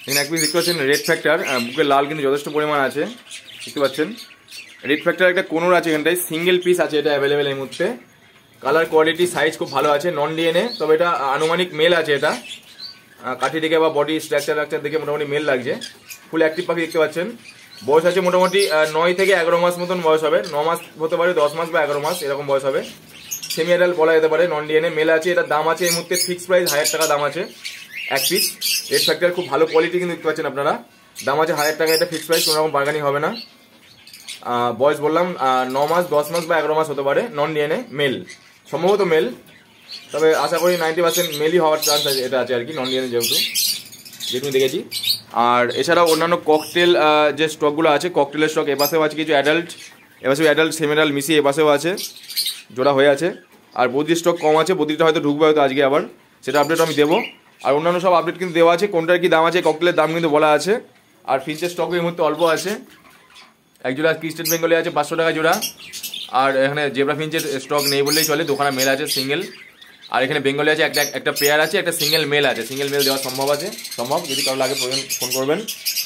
এখানে এক পিস দেখতে পাচ্ছেন রেড ফ্যাক্টর, বুকের লাল কিন্তু যথেষ্ট পরিমাণ আছে, দেখতে পাচ্ছেন। রেড ফ্যাক্টর একটা কোনোর আছে এখানটায়, সিঙ্গেল পিস আছে এটা অ্যাভেলেবেল এই মুহূর্তে। কালার কোয়ালিটি সাইজ খুব ভালো আছে, নন ডিএনএ, তবে এটা আনুমানিক মেল আছে। এটা কাঠি দেখে বা বডি স্ট্রাকচার দেখে মোটামুটি মেল লাগছে। ফুল অ্যাক্টিভ পাখি দেখতে পাচ্ছেন। বয়স আছে মোটামুটি 9 থেকে 11 মাস মতন বয়স হবে, 9 মাস হতে পারে, 10 মাস বা 11 মাস এরকম বয়স হবে। সেমি অ্যাডাল্ট বলা যেতে পারে, নন ডিএনএ মেল আছে। এটার দাম আছে এই মুহূর্তে ফিক্স প্রাইস 1000 টাকা দাম আছে এক পিস। রেড ফ্যাক্টর খুব ভালো কোয়ালিটি কিন্তু দেখতে পাচ্ছেন আপনারা, দাম আছে 1000 টাকা, এটা ফিক্স প্রাইস, কোনো রকম বার্গানি হবে না। বয়স বললাম 9 মাস, 10 মাস বা 11 মাস হতে পারে, নন ডিএনএ মেল, সম্ভবত মেল, তবে আশা করি 90% মেলই হওয়ার চান্স আছে, এটা আছে আর কি, নন ডিএনএ যেহেতু দেখেছি। আর এছাড়াও অন্যান্য ককটেল যে স্টকগুলো আছে, ককটেলের স্টক এপাশেও আছে, কিছু অ্যাডাল্ট, এপাশেও অ্যাডাল্ট সেমি অ্যাডাল্ট মিশিয়ে এপাশেও আছে, জোড়া হয়ে আছে। আর বদ্রির স্টক কম আছে, বদ্রিটা হয়তো ঢুকবে হয়তো আজকে আবার, সেটা আপডেট আমি দেবো। আর অন্যান্য সব আপডেট কিন্তু দেওয়া আছে, কোনটার কি দাম আছে, ককটেলের দাম কিন্তু বলা আছে। আর ফিঞ্চের স্টক এই মুহূর্তে অল্প আছে, এক জোড়া স্টেট বেঙ্গলে আছে 500 টাকা জোড়া। আর এখানে জেব্রা ফিঞ্চের স্টক নেই বললেই চলে, দোকানে মেল আছে সিঙ্গেল। আর এখানে বেঙ্গলে আছে একটা পেয়ার আছে, একটা সিঙ্গেল মেল আছে, সিঙ্গেল মেল দেওয়া সম্ভব, যদি কারো লাগে প্রয়োজন ফোন করবেন।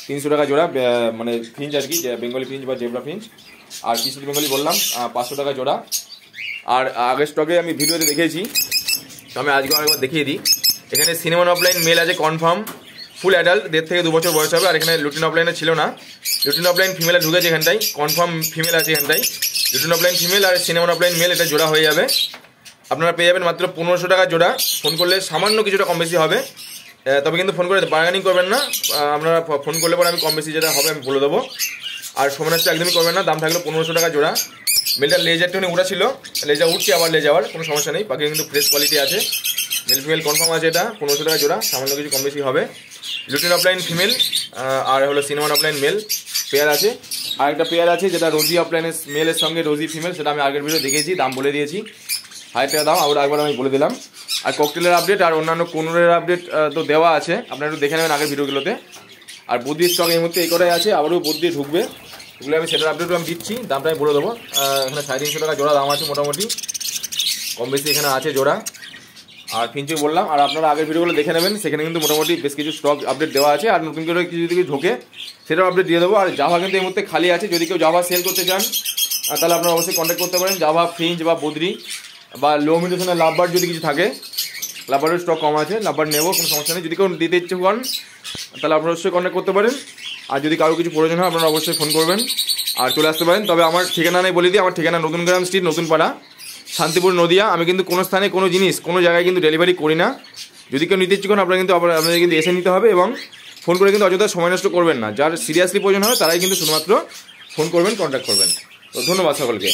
300 টাকা জোড়া মানে ফিঞ্চ আর কি, বেঙ্গলি ফিঞ্চ বা জেব্রা ফিঞ্চ। আর স্টেট বেঙ্গলি বললাম 500 টাকা জোড়া। আর আগের স্টকে আমি ভিডিওতে দেখেছি, তো আমি আজকে আরেকবার দেখিয়ে দিই। এখানে সিনেমন অফলাইন মেল আছে কনফার্ম, ফুল অ্যাডাল্ট, 1.5 থেকে 2 বছর বয়স হবে। আর এখানে লুটিন অফলাইনে ছিল না, লুটিন অফলাইন ফিমেলে ঢুকেছে এখানটাই, কনফার্ম ফিমেল আছে এখানটাই। লুটিন অফলাইন ফিমেল আর সিনেমন অফলাইন মেল, এটা জোড়া হয়ে যাবে। আপনারা পেয়ে যাবেন মাত্র 1500 টাকা জোড়া। ফোন করলে সামান্য কিছুটা কম বেশি হবে, তবে কিন্তু ফোন করে বার্গেনিং করবেন না। আপনারা ফোন করলে পরে আমি কম বেশি যেটা হবে আমি বলে দেবো। আর সমানটা একদমই করবেন না, দাম থাকলো 1500 টাকা জোড়া। মেলটার লেজারটা উঠা ছিল, লেজা উঠছে আবার লেজাওয়ার, কোনো সমস্যা নেই, পাখি কিন্তু ফ্রেশ কোয়ালিটি আছে, মেল ফিমেল কনফার্ম আছে। এটা 1500 টাকা জোড়া, সামান্য কিছু কম বেশি হবে। লুটিন অফলাইন ফিমেল আর হলো সিনেমন অফলাইন মেল পেয়ার আছে। আর একটা পেয়ার আছে যেটা রোজি অফলাইনের মেলের সঙ্গে রোজি ফিমেল, সেটা আমি আগের ভিডিও দেখেছি, দাম বলে দিয়েছি 1000 টাকা দাম, আবার একবার আমি বলে দিলাম। আর ককটেলের আপডেট আর অন্যান্য কোনোরের আপডেট তো দেওয়া আছে, আপনারা একটু দেখে নেবেন আগের ভিডিওগুলোতে। আর বদ্রির স্টক এই মুহূর্তে এই কটাই আছে, আবারও বদ্রি ঢুকবে, এগুলো আমি সেটার আপডেটও আমি দিচ্ছি, দামটা আমি বলে দেবো। এখানে 350 টাকা জোড়া দাম আছে, মোটামুটি কম বেশি এখানে আছে জোড়া। আর ফিঞ্চে বললাম, আর আপনারা আগের ভিডিওগুলো দেখে নেবেন, সেখানে কিন্তু মোটামুটি বেশ কিছু স্টক আপডেট দেওয়া আছে। আর নতুন করে কিছু যদি ঢোকে সেটাও আপডেট দিয়ে দেবো। আর জাভা কিন্তু এই মুহূর্তে খালি আছে, যদি কেউ জাভা সেল করতে চান তাহলে আপনারা অবশ্যই কন্ট্যাক্ট করতে পারেন। জাভা ফিঞ্চ বা বদ্রি বা লো মিউটেশনের লাভবার্ড যদি কিছু থাকে, লাভবার্ডের স্টক কম আছে, লাভবার্ড নেবো, কোনো সমস্যা নেই। যদি কেউ দিতে ইচ্ছে করেন তাহলে আপনারা অবশ্যই কন্ট্যাক্ট করতে পারেন। আর যদি কারো কিছু প্রয়োজন হয় আপনারা অবশ্যই ফোন করবেন আর চলে আসতে পারেন। তবে আমার ঠিকানা নেই বলে দিই, আমার ঠিকানা নতুন গ্রাম স্ট্রিট, নতুন পাড়া, শান্তিপুর, নদিয়া। আমি কিন্তু কোনো স্থানে কোনো জিনিস কোনো জায়গায় কিন্তু ডেলিভারি করি না। যদি কেউ নিতে ইচ্ছে করেন আপনারা কিন্তু আপনাদের কিন্তু এসে নিতে হবে, এবং ফোন করে কিন্তু অযথা সময় নষ্ট করবেন না। যার সিরিয়াসলি প্রয়োজন হবে তারাই কিন্তু শুধুমাত্র ফোন করবেন, কন্ট্যাক্ট করবেন। তো ধন্যবাদ সকলকে।